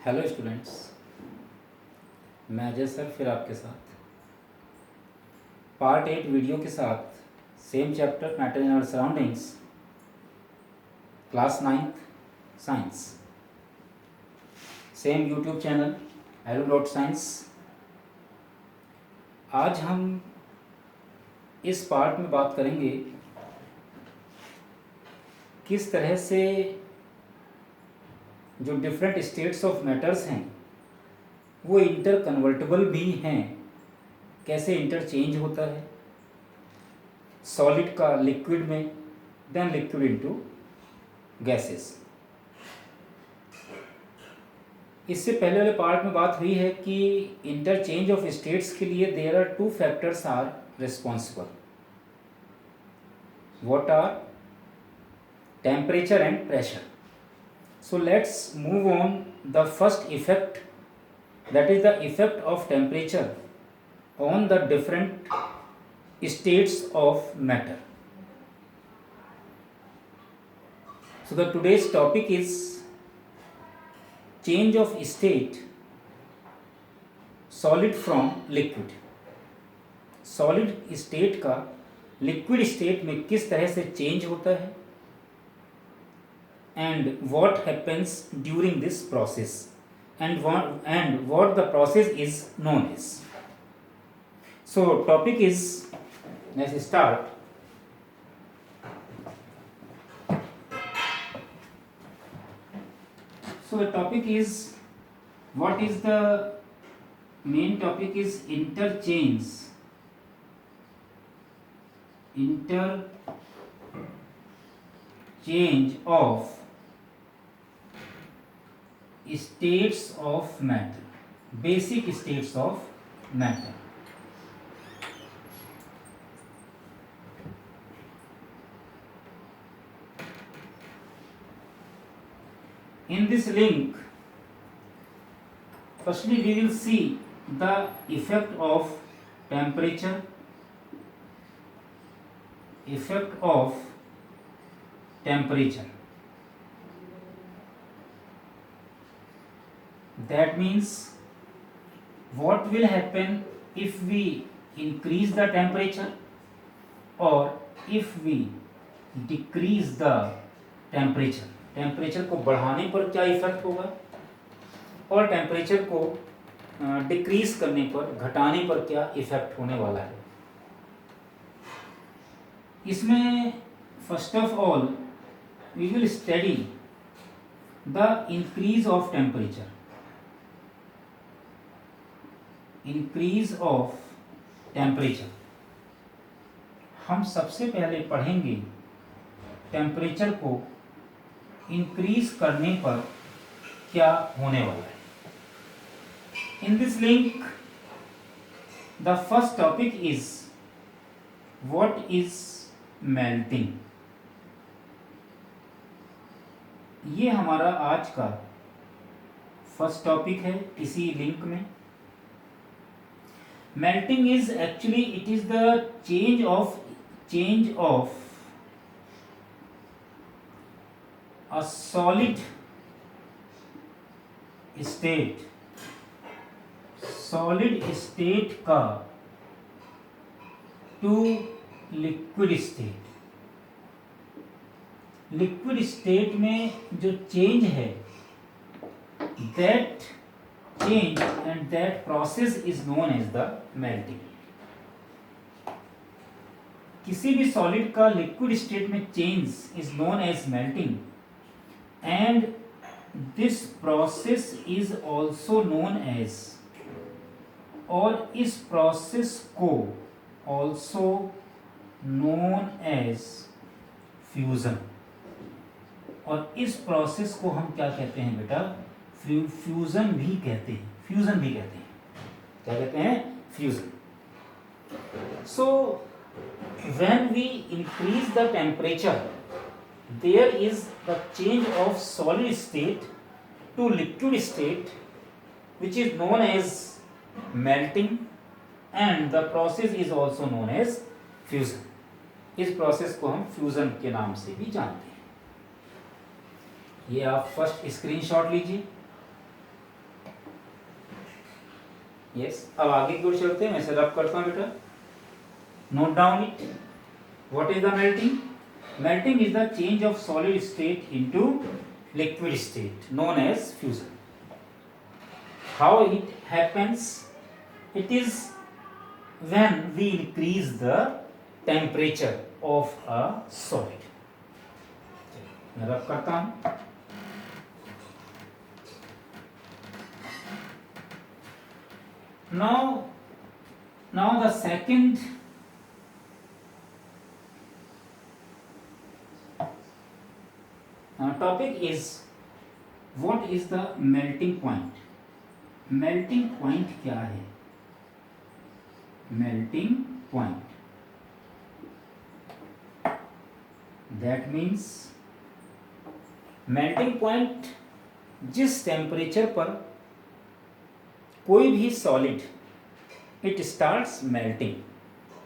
Hello students, मैं Ajay sir फिर आपके साथ पार्ट 8 वीडियो के साथ same chapter matter in our surroundings class 9th science same YouTube channel edu science. आज हम इस पार्ट में बात करेंगे किस तरह से जो डिफरेंट स्टेट्स ऑफ मैटर्स हैं वो इंटर कन्वर्टेबल भी हैं, कैसे इंटरचेंज होता है सॉलिड का लिक्विड में, देन लिक्विड इनटू गैसेस। इससे पहले वाले पार्ट में बात हुई है कि इंटरचेंज ऑफ स्टेट्स के लिए there are two factors are responsible. What are? Temperature and pressure. So let's move on the first effect, that is the effect of temperature on the different states of matter. So the today's topic is change of state solid from liquid. Solid state का liquid state में किस तरह से change होता है and what happens during this process and what the process is known as. So topic is, let's start. So the topic is, what is the main topic is interchange of states of matter, basic states of matter. In this link, firstly we will see the effect of temperature, that means what will happen if we increase the temperature or if we decrease the temperature. Temperature को बढ़ाने पर क्या effect होगा और temperature को decrease करने पर, घटाने पर क्या इफेक्ट होने वाला है। इसमें first of all we will study the increase of temperature. Increase of temperature हम सबसे पहले पढ़ेंगे टेम्परेचर को इंक्रीज करने पर क्या होने वाला है। In this link the first topic is what is melting. ये हमारा आज का फर्स्ट टॉपिक है इसी लिंक में। Melting is actually it is the change of a solid state का to liquid state। Liquid state में जो चेंज है, that change and that process is known as the melting। किसी भी सॉलिड का लिक्विड स्टेट में change is known as melting and this process is also known as, और इस process को also known as fusion। और इस process को हम क्या कहते हैं बेटा? फ्यूजन भी कहते हैं। क्या कहते हैं? Fusion. So when we increase the temperature, there is the change of solid state to liquid state, which is known as melting, and the process is also known as fusion। इस process को हम fusion के नाम से भी जानते हैं। ये आप फर्स्ट स्क्रीनशॉट लीजिए। यस, अब आगे की ओर चलते हैं, मैं इसे रब करता हूँ बेटा, note down it. What is the melting? Melting is the change of solid state into liquid state known as fusion. How it happens? It is when we increase the temperature of a solid। मैं रब करता हूं। now the second topic is what is the melting point? melting point क्या है? melting point, that means melting point जिस temperature पर कोई भी सॉलिड इट स्टार्ट्स मेल्टिंग,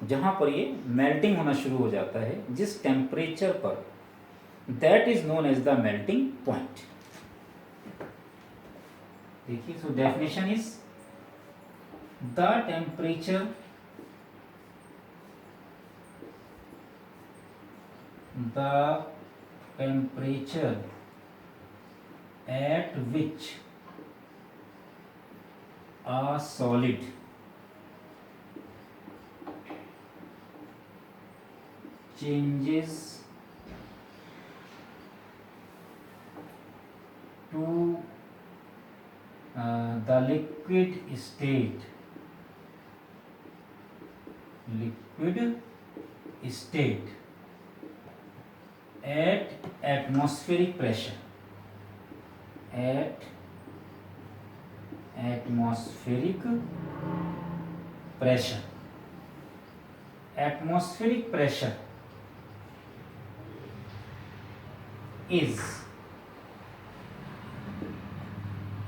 जहां पर ये मेल्टिंग होना शुरू हो जाता है, जिस टेम्परेचर पर, that is known as the melting point. देखिए, so definition is the temperature at which a solid changes to the liquid state at atmospheric pressure, atmospheric pressure is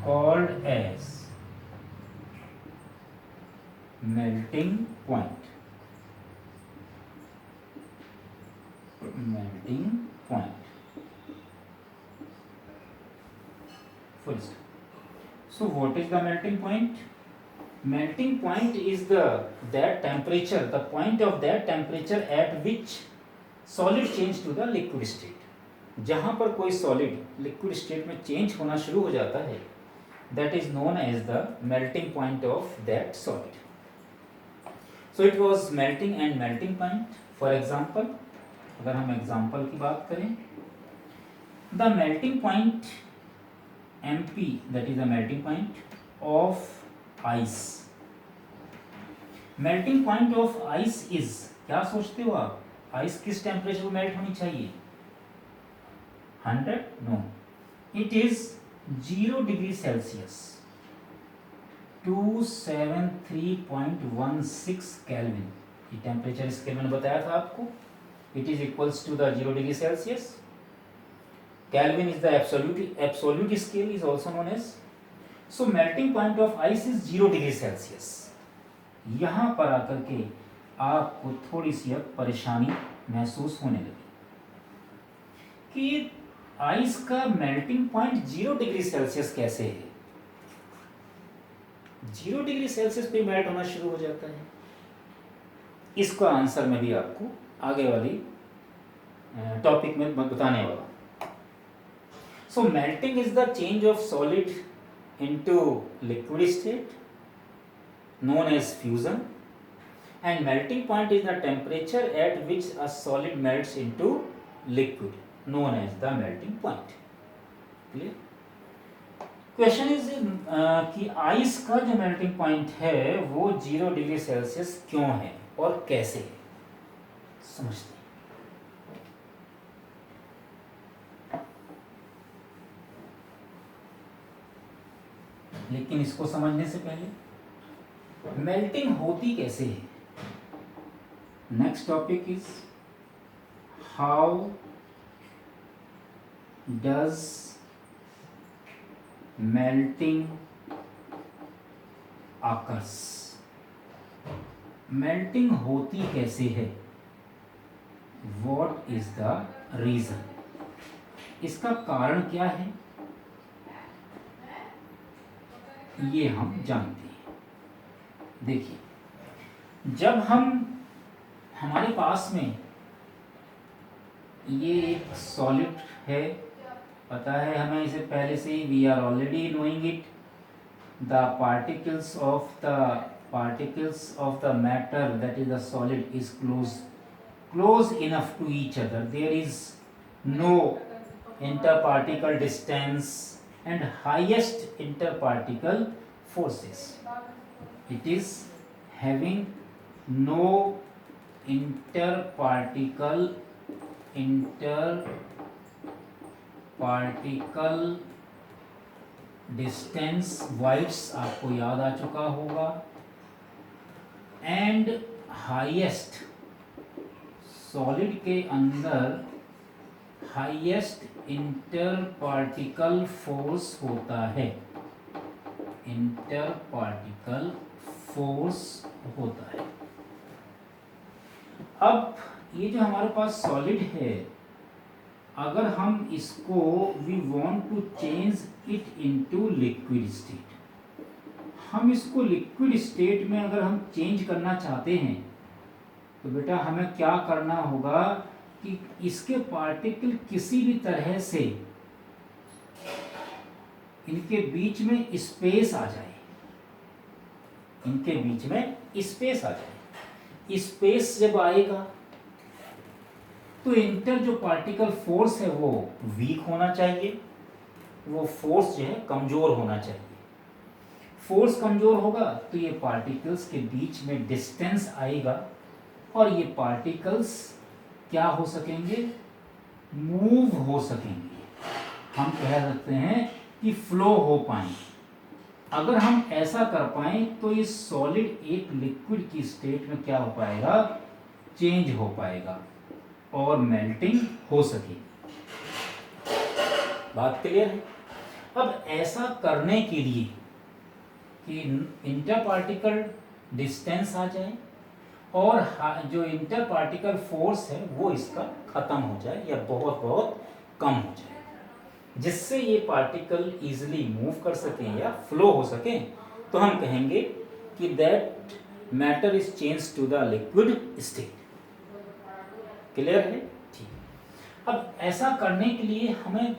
called as melting point। Full stop. So what is the melting point? Melting point is that temperature, the point of that temperature at which solid change to the liquid state। जहां पर कोई solid liquid state में change होना शुरू हो जाता है, that is known as the melting point of that solid। So it was melting and melting point। For example, अगर हम एग्जाम्पल की बात करें, the melting point MP, that is the melting point of ice। melting point of ice is, क्या सोचते हो आप, ice किस टेम्परेचर पर मेल्ट होनी चाहिए? 100? No, it is 0 degree Celsius, 273.16 Kelvin. ये टेम्परेचर स्केल मैंने बताया था आपको, it is equals to the 0 degree Celsius. Kelvin is the absolute scale is also known as। So melting point of ice is 0 degree Celsius. यहाँ पर आकर के आपको थोड़ी सी अब परेशानी महसूस होने लगी कि आइस का मेल्टिंग पॉइंट 0 डिग्री सेल्सियस कैसे है? 0 डिग्री सेल्सियस पे मेल्ट होना शुरू हो जाता है। इसका आंसर मैं भी आपको आगे वाली टॉपिक में बताने वाला हूँ। So melting is the change of solid into liquid state known as fusion, and melting point is the temperature at which a solid melts into liquid known as the melting point। Clear? Question is कि ice का जो melting point है वो 0 degree Celsius क्यों है और कैसे है, समझते हैं। लेकिन इसको समझने से पहले मेल्टिंग होती कैसे है। Next topic is how does melting occurs. Melting होती कैसे है, व्हाट इज द रीजन, इसका कारण क्या है, ये हम जानते हैं। देखिए, जब हमारे पास में ये एक सॉलिड है, पता है हमें इसे पहले से ही, we are already knowing it, the particles of the matter, that is the solid, is close enough to each other. There is no interparticle distance and highest interparticle forces. It is having no interparticle distance, wides आपको याद आ चुका होगा, and highest, solid के अंदर highest inter particle force होता है, inter particle force होता है। अब ये जो हमारे पास सॉलिड है, अगर हम इसको we want to change it into liquid state, हम इसको लिक्विड स्टेट में अगर हम चेंज करना चाहते हैं तो बेटा हमें क्या करना होगा कि इसके पार्टिकल किसी भी तरह से इनके बीच में स्पेस आ जाए, इनके बीच में स्पेस आ जाए। स्पेस जब आएगा तो इंटर जो पार्टिकल फोर्स है वो वीक होना चाहिए, वो फोर्स जो है कमजोर होना चाहिए। फोर्स कमजोर होगा तो ये पार्टिकल्स के बीच में डिस्टेंस आएगा और ये पार्टिकल्स क्या हो सकेंगे, मूव हो सकेंगे, हम कह सकते हैं कि फ्लो हो पाएंगे। अगर हम ऐसा कर पाए तो ये सॉलिड एक लिक्विड की स्टेट में क्या हो पाएगा, चेंज हो पाएगा और मेल्टिंग हो सकेगी। बात क्लियर है? अब ऐसा करने के लिए कि इंटर पार्टिकल डिस्टेंस आ जाए और जो इंटर पार्टिकल फोर्स है वो इसका खत्म हो जाए या बहुत बहुत कम हो जाए, जिससे ये पार्टिकल इजीली मूव कर सकें या फ्लो हो सकें, तो हम कहेंगे कि that matter is change to the liquid state. Clear है? ठीक। अब ऐसा करने के लिए हमें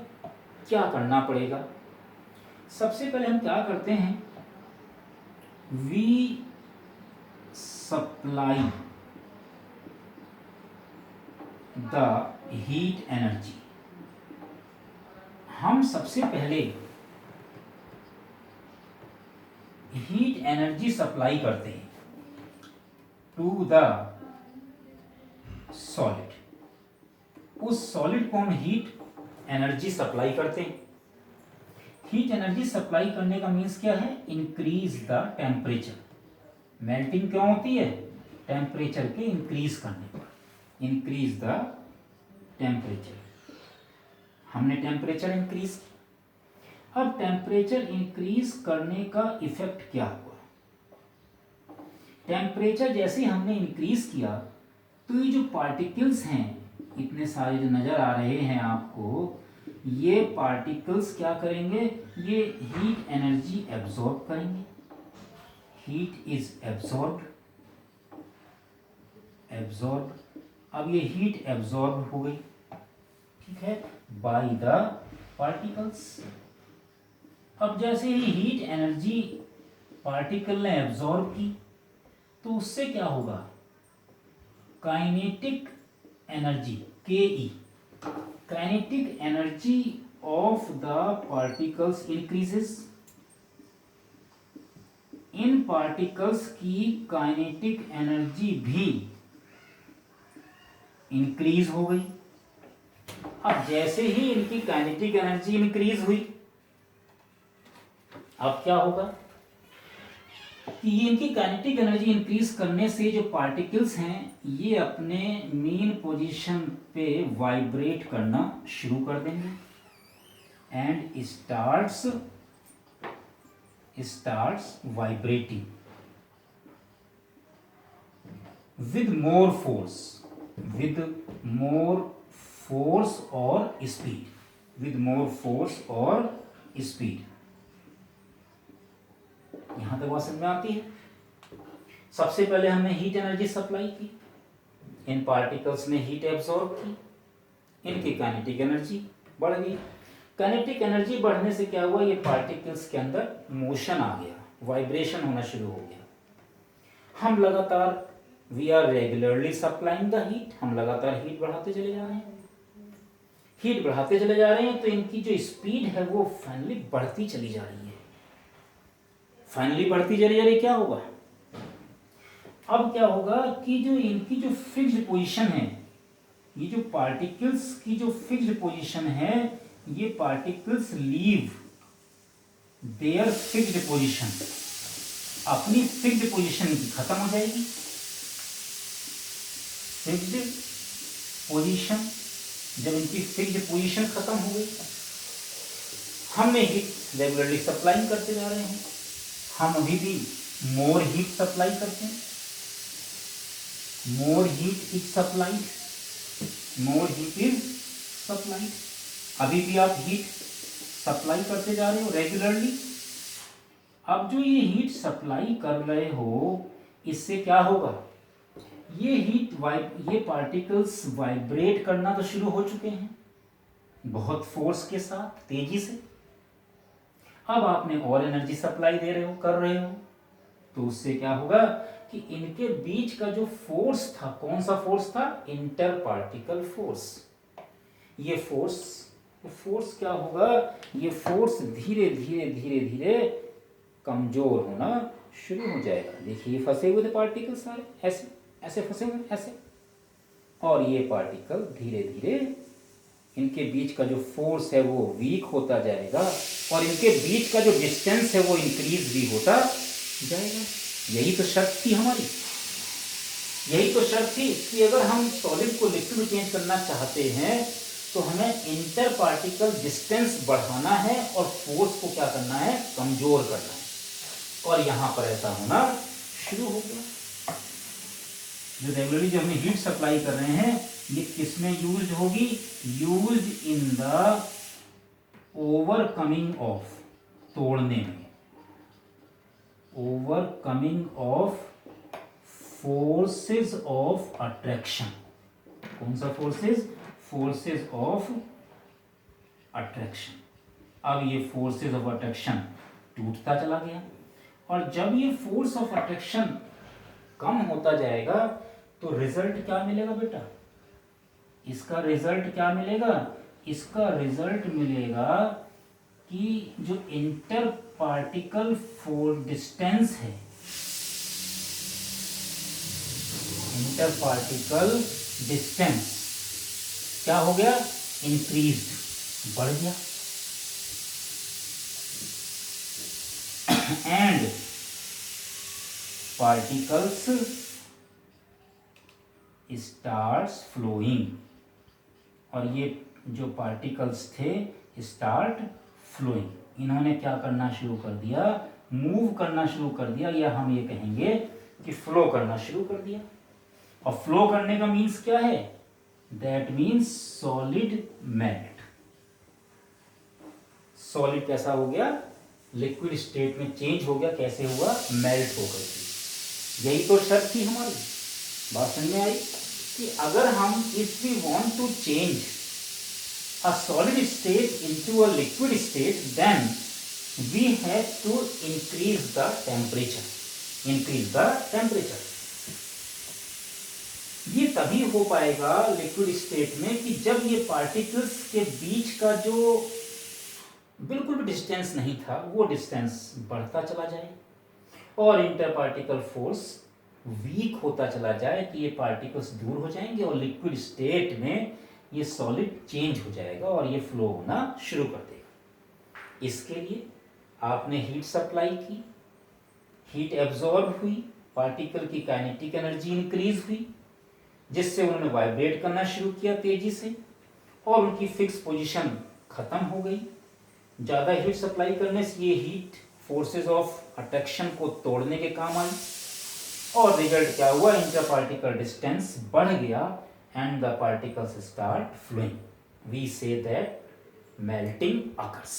क्या करना पड़ेगा? सबसे पहले हम क्या करते हैं, we supply the heat energy. हम सबसे पहले हीट एनर्जी सप्लाई करते हैं टू द सॉलिड। उस सॉलिड को हम हीट एनर्जी सप्लाई करते हैं। हीट एनर्जी सप्लाई करने का मीन्स क्या है, इंक्रीज द टेम्परेचर। मेल्टिंग क्यों होती है, टेम्परेचर के इंक्रीज करने पर, इंक्रीज द टेम्परेचर। हमने टेम्परेचर इंक्रीज किया। अब टेम्परेचर इंक्रीज करने का इफेक्ट क्या हुआ, टेम्परेचर जैसे हमने इंक्रीज किया तो ये जो पार्टिकल्स हैं, इतने सारे जो नजर आ रहे हैं आपको, ये पार्टिकल्स क्या करेंगे, ये हीट एनर्जी एब्सॉर्ब करेंगे। Heat is absorb. अब ये हीट एब्सॉर्ब हो गई, ठीक है, बाय द पार्टिकल्स। अब जैसे ही हीट एनर्जी पार्टिकल ने एब्सॉर्ब की तो उससे क्या होगा, काइनेटिक एनर्जी के kinetic energy of the particles increases. In particles की काइनेटिक एनर्जी भी इंक्रीज हो गई। अब जैसे ही इनकी काइनेटिक एनर्जी इंक्रीज हुई, अब क्या होगा कि ये इनकी काइनेटिक एनर्जी इंक्रीज करने से जो पार्टिकल्स हैं ये अपने मेन पोजीशन पे वाइब्रेट करना शुरू कर देंगे and starts vibrating with more force or speed, with more force or speed। यहां तक बात समझ में आती है? सबसे पहले हमने हीट एनर्जी सप्लाई की, इन पार्टिकल्स ने हीट एब्जॉर्ब की, इनकी काइनेटिक एनर्जी बढ़ गई। काइनेटिक एनर्जी बढ़ने से क्या हुआ, ये पार्टिकल्स के अंदर मोशन आ गया, वाइब्रेशन होना शुरू हो गया। हम लगातार we are regularly supplying the heat, हम लगातार हीट बढ़ाते चले जा रहे हैं, हीट बढ़ाते चले जा रहे हैं, तो इनकी जो स्पीड है वो फाइनली बढ़ती चली जा रही है। फाइनली बढ़ती चली जा रही है, क्या होगा अब, क्या होगा कि जो इनकी जो फिक्स्ड पोजीशन है, ये जो पार्टिकल्स की जो फिक्स्ड पोजीशन है, ये particles leave their fixed position, अपनी फिक्स्ड पोजीशन की खत्म हो जाएगी। फिक्स्ड पोजीशन, जब इनकी फिक्स्ड पोजीशन खत्म हो गई, हमने हीट रेगुलरली सप्लाई करते जा रहे हैं, हम अभी भी मोर हीट सप्लाई करते हैं, more heat is supplied, more heat is supplied, अभी भी आप हीट सप्लाई करते जा रहे हो रेगुलरली। अब जो ये हीट सप्लाई कर रहे हो, इससे क्या होगा, ये ये पार्टिकल्स वाइब्रेट करना तो शुरू हो चुके हैं बहुत फोर्स के साथ, तेजी से। अब आपने और एनर्जी सप्लाई दे रहे हो, कर रहे हो, तो उससे क्या होगा कि इनके बीच का जो फोर्स था, कौन सा फोर्स था, इंटर पार्टिकल फोर्स। ये फोर्स क्या होगा, ये फोर्स धीरे धीरे धीरे धीरे कमजोर होना शुरू हो जाएगा। देखिए फंसे हुए थे पार्टिकल सारे, ऐसे ऐसे फंसे हुए, ऐसे, और ये पार्टिकल धीरे धीरे इनके बीच का जो फोर्स है वो वीक होता जाएगा, और इनके बीच का जो डिस्टेंस है वो इंक्रीज भी होता जाएगा। यही तो शर्त थी हमारी, यही तो शर्त थी कि अगर हम सॉलिड को लिक्विड में चेंज करना चाहते हैं तो हमें इंटर पार्टिकल डिस्टेंस बढ़ाना है और फोर्स को क्या करना है, कमजोर करना है, और यहां पर ऐसा होना शुरू हो गया। जो रेगुलरली जो हमने हीट सप्लाई कर रहे हैं, ये किस में यूज होगी, use in the overcoming of, तोड़ने में, overcoming of forces of attraction. कौन सा फोर्सेस, फोर्सेस ऑफ अट्रैक्शन। अब ये फोर्सेस ऑफ अट्रैक्शन टूटता चला गया, और जब ये फोर्स ऑफ अट्रैक्शन कम होता जाएगा तो रिजल्ट क्या मिलेगा बेटा, इसका रिजल्ट क्या मिलेगा, इसका रिजल्ट मिलेगा कि जो इंटर पार्टिकल फोर्स डिस्टेंस है, इंटर पार्टिकल डिस्टेंस क्या हो गया, इंक्रीज, बढ़ गया, एंड पार्टिकल्स स्टार्ट्स फ्लोइंग, और ये जो पार्टिकल्स थे स्टार्ट फ्लोइंग, इन्होंने क्या करना शुरू कर दिया, मूव करना शुरू कर दिया, या हम ये कहेंगे कि फ्लो करना शुरू कर दिया। और फ्लो करने का मीन्स क्या है, that means solid melt. Solid कैसा हो गया, लिक्विड स्टेट में चेंज हो गया, कैसे हुआ, मेल्ट हो गई। यही तो शर्त थी हमारी, बात समझ में आई कि अगर हम if we want to change a solid state into a liquid state, then we have to increase the temperature, increase the temperature. ये तभी हो पाएगा लिक्विड स्टेट में कि जब ये पार्टिकल्स के बीच का जो बिल्कुल भी डिस्टेंस नहीं था वो डिस्टेंस बढ़ता चला जाए, और इंटर पार्टिकल फोर्स वीक होता चला जाए कि ये पार्टिकल्स दूर हो जाएंगे, और लिक्विड स्टेट में ये सॉलिड चेंज हो जाएगा और ये फ्लो होना शुरू कर देगा। इसके लिए आपने हीट सप्लाई की, हीट एब्जॉर्ब हुई, पार्टिकल की काइनेटिक एनर्जी इंक्रीज हुई, जिससे उन्होंने वाइब्रेट करना शुरू किया तेजी से, और उनकी फिक्स पोजीशन खत्म हो गई। ज़्यादा हीट सप्लाई करने से ये हीट फोर्सेस ऑफ अट्रैक्शन को तोड़ने के काम आई, और रिजल्ट क्या हुआ, इंटर पार्टिकल डिस्टेंस बढ़ गया and the particles start flowing. We say that melting occurs.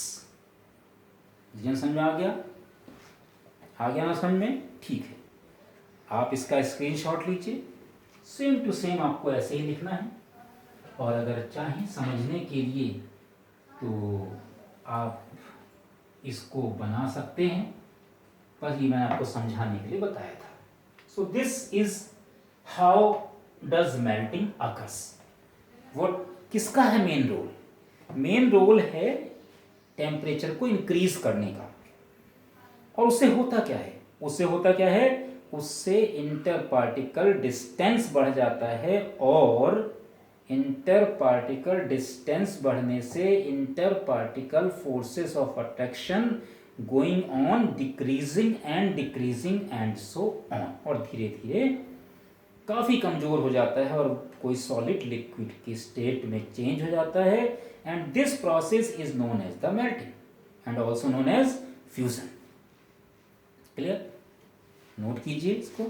समझ में आ गया, ना समझ में, ठीक है। आप इसका स्क्रीनशॉट लीजिए, सेम टू सेम आपको ऐसे ही लिखना है। और अगर चाहें समझने के लिए तो आप इसको बना सकते हैं, पर ये मैंने आपको समझाने के लिए बताया था। सो this is how does melting occurs. What किसका है मेन रोल? मेन रोल है टेम्परेचर को इंक्रीज करने का। और उससे होता क्या है? उससे इंटर पार्टिकल डिस्टेंस बढ़ जाता है, और इंटर पार्टिकल डिस्टेंस बढ़ने से inter particle forces of attraction going on decreasing and so on, और धीरे धीरे काफ़ी कमज़ोर हो जाता है और कोई सॉलिड लिक्विड की स्टेट में चेंज हो जाता है। And this process is known as the melting and also known as fusion. Clear? Note कीजिए इसको।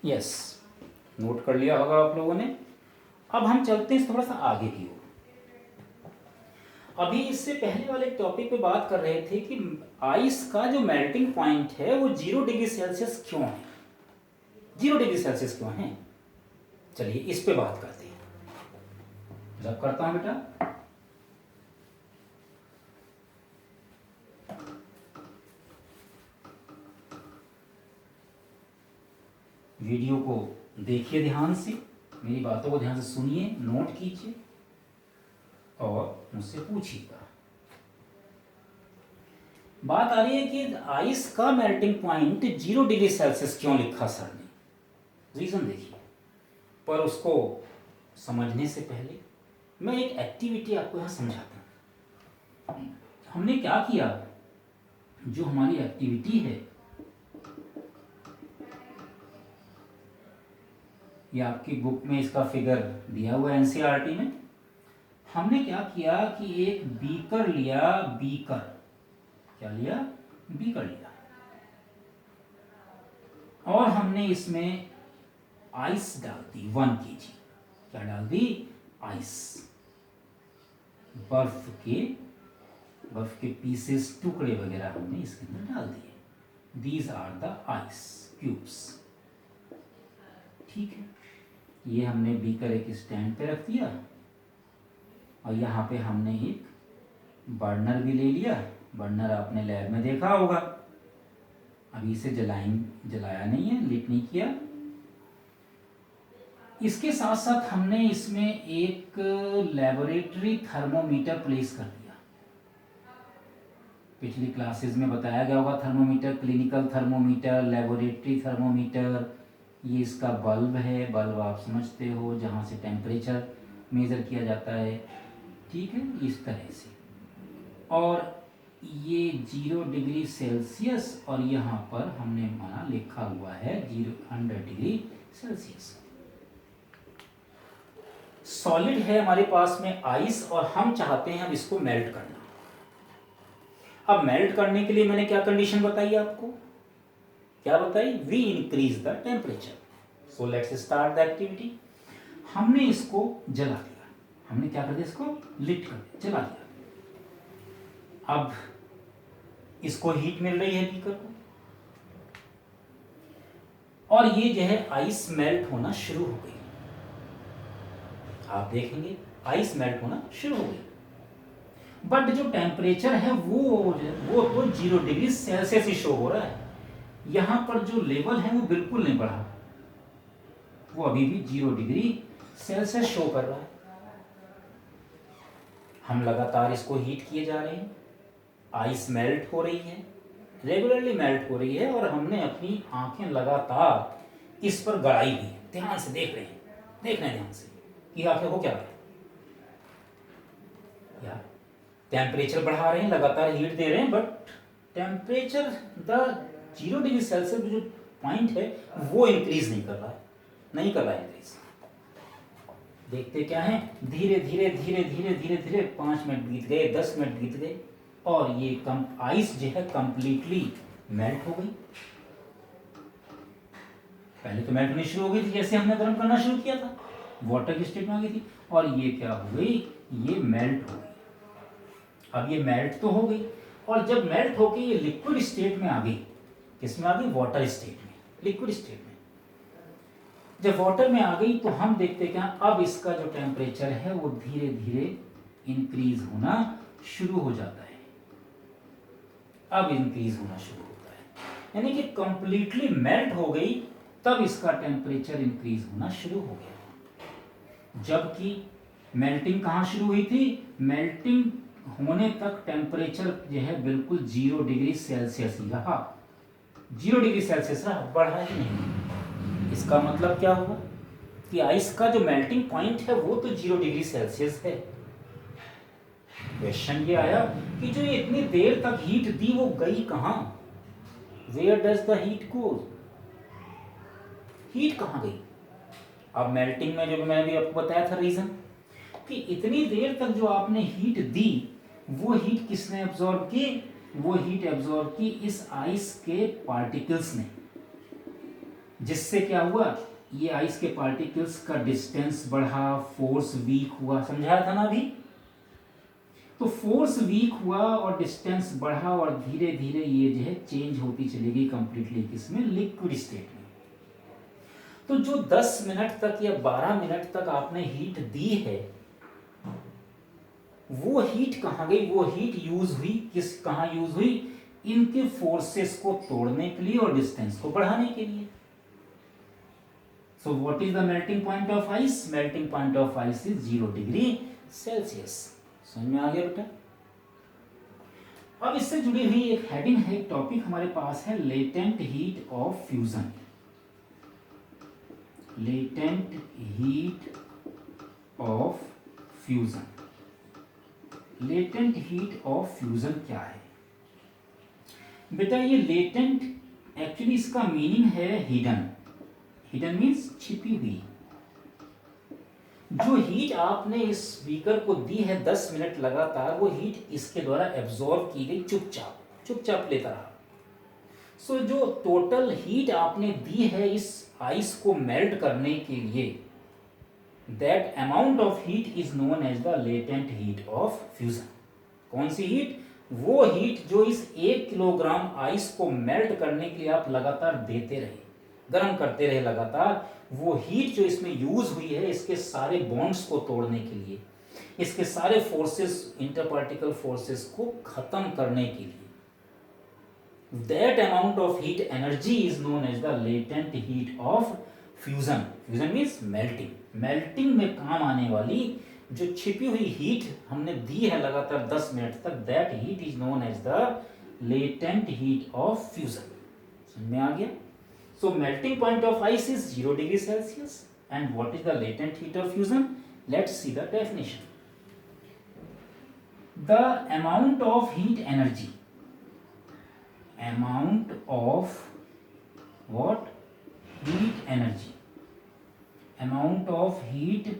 यस, नोट कर लिया होगा आप लोगों ने। अब हम चलते हैं थोड़ा सा आगे की ओर। अभी इससे पहले वाले टॉपिक पे बात कर रहे थे कि आइस का जो मेल्टिंग पॉइंट है वो 0 डिग्री सेल्सियस क्यों है, 0 डिग्री सेल्सियस क्यों है। चलिए इस पे बात करते हैं। जब करता हूं बेटा, वीडियो को देखिए ध्यान से, मेरी बातों को ध्यान से सुनिए, नोट कीजिए और मुझसे पूछिएगा। बात आ रही है कि आइस का मेल्टिंग पॉइंट 0 डिग्री सेल्सियस क्यों लिखा सर ने। रीजन देखिए, पर उसको समझने से पहले मैं एक एक्टिविटी आपको यहां समझाता हूं। हमने क्या किया, जो हमारी एक्टिविटी है, ये आपकी बुक में इसका फिगर दिया हुआ है एनसीईआरटी में। हमने क्या किया कि एक बीकर लिया, बीकर क्या लिया, बीकर लिया, और हमने इसमें आइस डाल दी 1 kg। क्या डाल दी? आइस, बर्फ के पीसेस, टुकड़े वगैरह हमने इसके अंदर डाल दिए। These are the ice cubes. ठीक है, ये हमने बीकर एक स्टैंड पे रख दिया, और यहाँ पे हमने एक बर्नर भी ले लिया। बर्नर आपने लैब में देखा होगा, अभी इसे जलाया नहीं है, लीट नहीं किया। इसके साथ साथ हमने इसमें एक लेबोरेटरी थर्मोमीटर प्लेस कर दिया। पिछली क्लासेस में बताया गया होगा, thermometer, clinical thermometer, laboratory thermometer, ये इसका बल्ब है। बल्ब आप समझते हो, जहाँ से टेम्परेचर मेज़र किया जाता है। ठीक है, इस तरह से। और ये 0 डिग्री सेल्सियस, और यहाँ पर हमने माना लिखा हुआ है 100 डिग्री सेल्सियस। सॉलिड है हमारे पास में आइस, और हम चाहते हैं अब इसको मेल्ट करना। अब मेल्ट करने के लिए मैंने क्या कंडीशन बताई आपको, क्या बताई? We increase the temperature. So let's start the activity. हमने इसको जला दिया, हमने क्या कर दिया, इसको लिट कर दिया, जला दिया। अब इसको हीट मिल रही है बीकर को, और ये जो है आइस मेल्ट होना शुरू हो गई। आप देखेंगे आइस मेल्ट होना शुरू हो गई, बट जो टेम्परेचर है वो तो 0 डिग्री सेल्सियस ही शो हो रहा है। यहां पर जो लेवल है वो बिल्कुल नहीं बढ़ा, वो अभी भी 0 डिग्री सेल्सियस शो कर रहा है। हम लगातार इसको हीट किए जा रहे हैं, आइस मेल्ट हो रही है, रेगुलरली मेल्ट हो रही है, और हमने अपनी आंखें लगातार इस पर गड़ाई हुई है। ध्यान से देख रहे हैं ध्यान से कि आखिर हो क्या रहा है। यार टेम्परेचर बढ़ा रहे हैं, लगातार हीट दे रहे हैं, but temperature the 0 degree Celsius जो पॉइंट है वो इंक्रीज नहीं कर रहा है, इंक्रीज। देखते क्या है, धीरे धीरे धीरे धीरे धीरे धीरे 5 मिनट बीत गए, 10 मिनट बीत गए, और ये आइस जो है कंप्लीटली मेल्ट हो गई। पहले तो मेल्ट होनी शुरू हो गई थी, जैसे हमने गर्म करना शुरू किया था, वाटर की स्टेट में आ गई थी, और ये क्या हो गई, ये मेल्ट हो गई। अब ये मेल्ट तो हो गई, और जब मेल्ट होके ये लिक्विड स्टेट में आ गई, किसमें आ गई, वाटर स्टेट में, लिक्विड स्टेट में। जब वाटर में आ गई तो हम देखते क्या, अब इसका जो टेम्परेचर है वो धीरे धीरे इंक्रीज होना शुरू हो जाता है। अब इंक्रीज होना शुरू होता है, यानी कि कंप्लीटली मेल्ट हो गई, तब इसका टेम्परेचर इंक्रीज होना शुरू हो गया। जबकि मेल्टिंग कहाँ शुरू हुई थी, मेल्टिंग होने तक टेम्परेचर जो है बिल्कुल 0 डिग्री सेल्सियस ही रहा, 0 डिग्री सेल्सियस रहा, बढ़ा ही नहीं। इसका मतलब क्या हुआ कि आइस का जो मेल्टिंग पॉइंट है वो तो 0 डिग्री सेल्सियस है। क्वेश्चन ये आया कि जो ये इतनी देर तक हीट दी वो गई कहां, where does the heat go, heat कहां गई। अब मेल्टिंग में जो मैंने भी आपको बताया था रीजन, कि इतनी देर तक जो आपने हीट दी वो हीट किसने एब्जॉर्ब की, वो हीट एब्जॉर्ब की इस आइस के पार्टिकल्स ने, जिससे क्या हुआ, ये आइस के पार्टिकल्स का डिस्टेंस बढ़ा, फोर्स वीक हुआ, समझाया था ना अभी। तो फोर्स वीक हुआ और डिस्टेंस बढ़ा, और धीरे धीरे ये जो है चेंज होती चली गई कंप्लीटली किसमें, लिक्विड स्टेट में। तो जो 10 मिनट तक या 12 मिनट तक आपने हीट दी है, वो हीट कहां गई, वो हीट यूज हुई कहां यूज हुई, इनके फोर्सेस को तोड़ने के लिए और डिस्टेंस को बढ़ाने के लिए। So what is the melting point of ice, melting point of ice is 0 degree Celsius. समझ में आ गया बेटा। अब इससे जुड़ी हुई एक हेडिंग है, एक टॉपिक हमारे पास है, latent heat of fusion. Latent heat of fusion, latent heat of fusion क्या है बेटा। ये लेटेंट एक्चुअली इसका मीनिंग है हिडन, हिडन मीन्स छिपी हुई। जो हीट आपने इस बीकर को दी है 10 मिनट लगातार, वो हीट इसके द्वारा एब्जॉर्ब की गई, चुपचाप चुपचाप लेता रहा। सो जो टोटल हीट आपने दी है इस आइस को मेल्ट करने के लिए, that amount of heat is known as the latent heat of fusion. कौन सी हीट, वो हीट जो इस 1 किलोग्राम आइस को मेल्ट करने के लिए आप लगातार देते रहे, गर्म करते रहे लगातार, वो हीट जो इसमें यूज हुई है इसके सारे बॉन्ड्स को तोड़ने के लिए, इसके सारे फोर्सेस, इंटरपार्टिकल फोर्सेस को खत्म करने के लिए, that amount of heat energy is known as the latent heat of fusion. Fusion means melting, melting में काम आने वाली जो छिपी हुई हीट हमने दी है लगातार 10 मिनट तक, that heat is known as the latent heat of fusion. समझ में आ गया। So melting point of ice is 0 degree Celsius, and what is the latent heat of fusion? Let's see the definition. The amount of heat energy, amount of what? Heat energy, amount of heat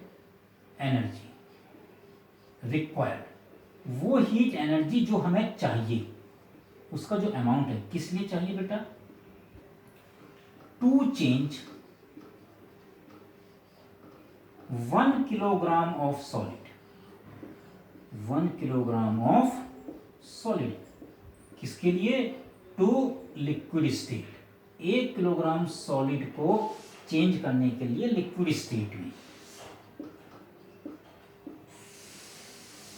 energy required, वो heat energy जो हमें चाहिए, उसका जो amount है, किस लिए चाहिए बेटा, to change 1 kilogram of solid, 1 kilogram of solid, किसके लिए, to liquid state, 1 kilogram solid को चेंज करने के लिए लिक्विड स्टेट में,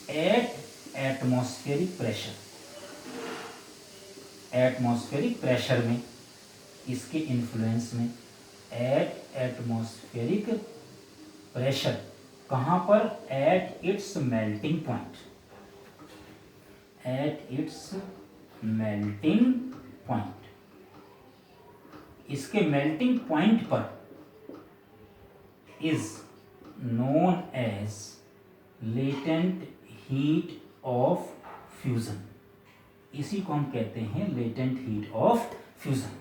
at atmospheric pressure, atmospheric pressure में, इसके इन्फ्लुएंस में, एट एटमॉस्फेरिक प्रेशर, कहां पर, at its melting point, at its melting point, इसके मेल्टिंग पॉइंट पर is known as latent heat of fusion. इसी को हम कहते हैं latent heat of fusion.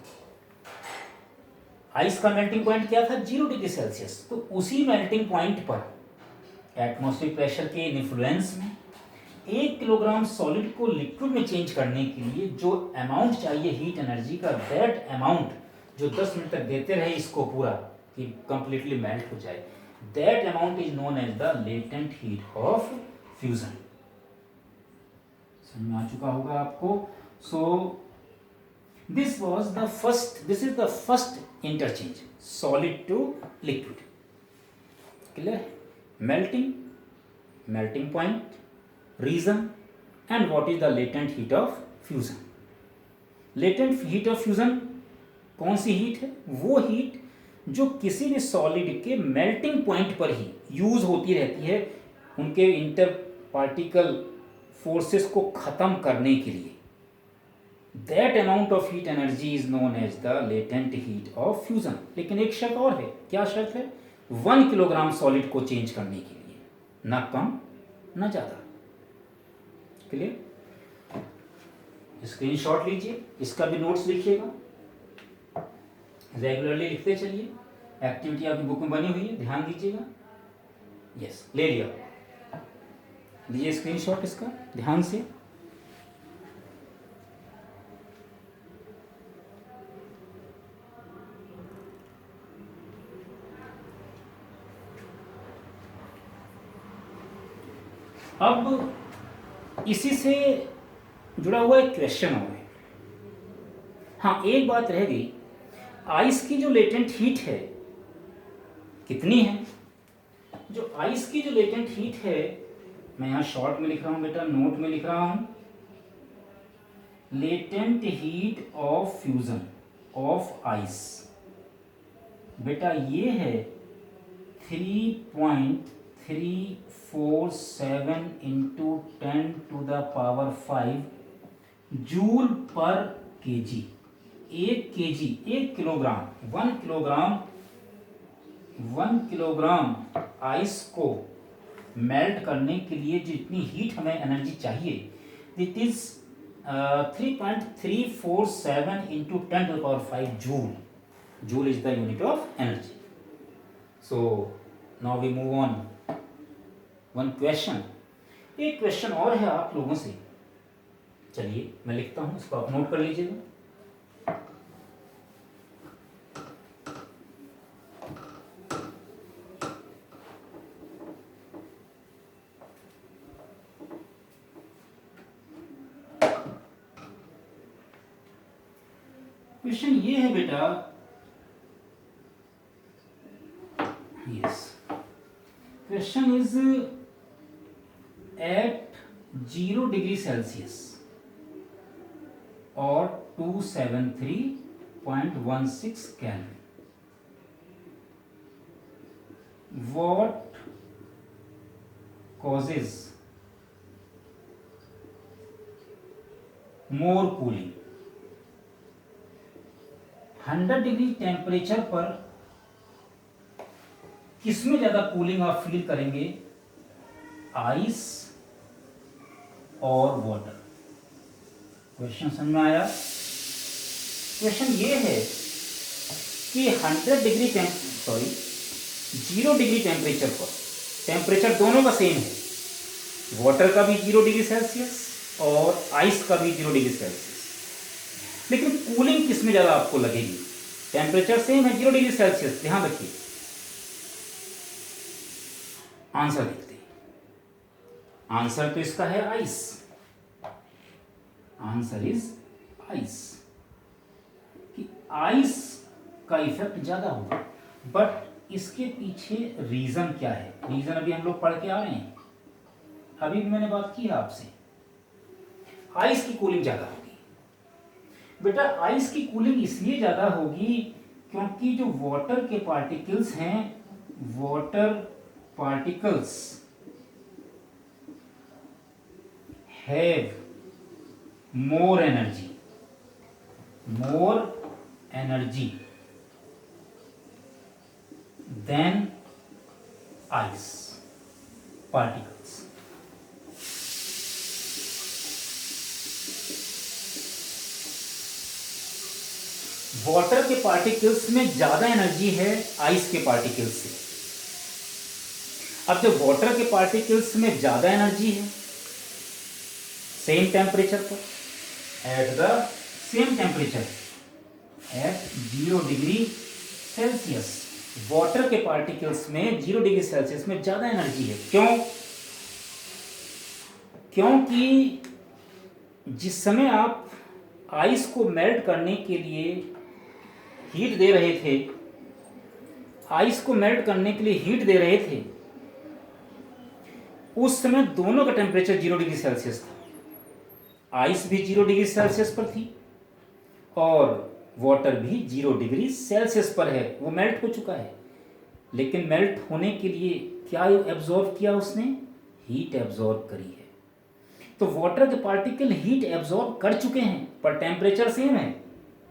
Ice का मेल्टिंग पॉइंट क्या था, 0 डिग्री सेल्सियस। तो उसी मेल्टिंग पॉइंट पर एटमॉस्फेरिक प्रेशर के इन्फ्लुएंस में 1 किलोग्राम सॉलिड को लिक्विड में चेंज करने के लिए जो अमाउंट चाहिए हीट एनर्जी का, दैट अमाउंट जो 10 मिनट तक देते रहे इसको पूरा कि कंप्लीटली मेल्ट हो जाए, that amount is known as the latent heat of fusion. समझ में आ चुका होगा आपको। So this is the first interchange, solid to liquid. Clear? Melting point, reason and what is the latent heat of fusion. Latent heat of fusion कौन सी heat है? वो हीट जो किसी भी सॉलिड के मेल्टिंग पॉइंट पर ही यूज होती रहती है, उनके इंटर पार्टिकल फोर्सेस को खत्म करने के लिए। That amount of heat energy is known as the latent heat of fusion. लेकिन एक शर्त और है। क्या शर्त है? 1 किलोग्राम सॉलिड को चेंज करने के लिए, ना कम ना ज्यादा। क्लियर? स्क्रीनशॉट लीजिए, इसका भी नोट्स लिखिएगा, रेगुलरली लिखते चलिए। एक्टिविटी आपकी बुक में बनी हुई है, ध्यान दीजिएगा। यस, ले लिया, लीजिए स्क्रीनशॉट इसका ध्यान से। अब इसी से जुड़ा हुआ एक क्वेश्चन और है। हाँ, एक बात रह गई, आइस की जो लेटेंट हीट है कितनी है? जो आइस की जो लेटेंट हीट है, मैं यहाँ शॉर्ट में लिख रहा हूँ बेटा, नोट में लिख रहा हूँ, latent heat of fusion of ice. बेटा ये है 3.347 into 10⁵ joule per kg. 1 kilogram 1 kilogram ice को मेल्ट करने के लिए जितनी हीट हमें एनर्जी चाहिए, it is 3.347 into 10⁵ joule. Joule is the unit of energy. So now we move on one question. एक क्वेश्चन और है आप लोगों से, चलिए मैं लिखता हूं, इसको आप नोट कर लीजिएगा। क्वेश्चन ये है बेटा, yes, question is at 0 degree Celsius और 273.16 Kelvin, what causes more cooling? 100 degree temperature पर किसमें ज्यादा कूलिंग आप फील करेंगे? आइस और वाटर। क्वेश्चन समझ में आया? क्वेश्चन ये है कि 0 डिग्री टेम्परेचर पर, टेम्परेचर दोनों का सेम है, वाटर का भी 0 डिग्री सेल्सियस और आइस का भी 0 डिग्री सेल्सियस, लेकिन कूलिंग किसमें ज्यादा आपको लगेगी? टेम्परेचर सेम है 0 डिग्री सेल्सियस, ध्यान रखिए। आंसर देखते हैं। आंसर तो इसका है आइस। आंसर इज आइस, कि आइस का इफेक्ट ज्यादा होगा। बट इसके पीछे रीजन क्या है? रीजन अभी हम लोग पढ़ के आ रहे हैं, अभी भी मैंने बात की है आपसे। आइस की कूलिंग ज्यादा होगी बेटा। आइस की कूलिंग इसलिए ज्यादा होगी क्योंकि जो वाटर के पार्टिकल्स हैं, water particles have more energy than ice particles. Water के पार्टिकल्स में ज्यादा एनर्जी है आइस के पार्टिकल्स से। अब जब वाटर के पार्टिकल्स में ज्यादा एनर्जी है, सेम टेम्परेचर पर, at the same temperature, at 0 degree Celsius. Water के पार्टिकल्स में 0 डिग्री सेल्सियस में ज़्यादा एनर्जी है। क्यों? क्योंकि जिस समय आप आइस को मेल्ट करने के लिए हीट दे रहे थे, आइस को मेल्ट करने के लिए हीट दे रहे थे, उस समय दोनों का टेम्परेचर 0 डिग्री सेल्सियस था। आइस भी 0 डिग्री सेल्सियस पर थी और वाटर भी 0 डिग्री सेल्सियस पर है, वो मेल्ट हो चुका है। लेकिन मेल्ट होने के लिए क्या एब्जॉर्ब किया उसने? हीट एब्जॉर्ब करी है। तो वाटर के पार्टिकल हीट एब्जॉर्ब कर चुके हैं, पर टेम्परेचर सेम है,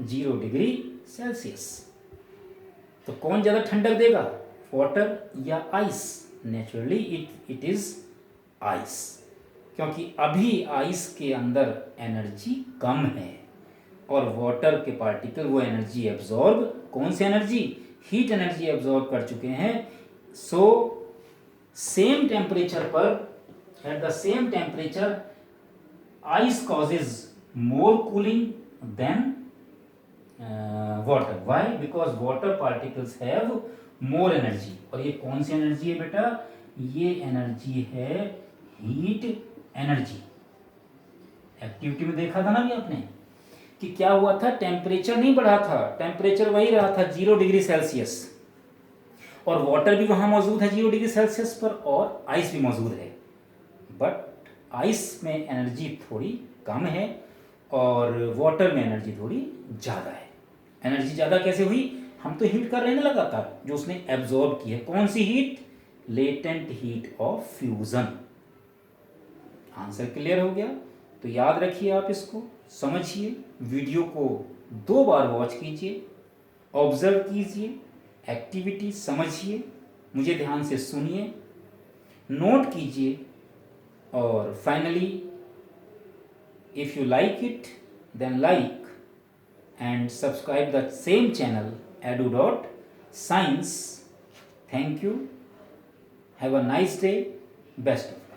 0 डिग्री सेल्सियस। तो कौन ज़्यादा ठंडक देगा, वाटर या ice? Naturally it is ice, क्योंकि अभी आइस के अंदर एनर्जी कम है और वाटर के पार्टिकल वो एनर्जी एब्जॉर्ब, कौन सी एनर्जी? हीट एनर्जी एब्जॉर्ब कर चुके हैं। सो सेम टेम्परेचर पर, at the same temperature, ice causes more cooling than water. Why? Because water particles have more energy. और ये कौन सी एनर्जी है बेटा? ये एनर्जी है हीट एनर्जी। एक्टिविटी में देखा था ना भी आपने कि क्या हुआ था, टेम्परेचर नहीं बढ़ा था, टेम्परेचर वही रहा था 0 डिग्री सेल्सियस, और वाटर भी वहाँ मौजूद है 0 डिग्री सेल्सियस पर, और आइस भी मौजूद है। बट आइस में एनर्जी थोड़ी कम है और वाटर में एनर्जी थोड़ी ज़्यादा है। एनर्जी ज़्यादा कैसे हुई? हम तो हीट कर रहे हैं लगातार, जो उसने एब्जॉर्ब की है। कौन सी heat? Latent heat of fusion. Answer clear हो गया? तो याद रखिए, आप इसको समझिए, वीडियो को 2 बार वॉच कीजिए, ऑब्जर्व कीजिए, एक्टिविटी समझिए, मुझे ध्यान से सुनिए, नोट कीजिए, और finally if you like it, then like and subscribe the same channel edu.science. Thank you. Have a nice day. Best of luck.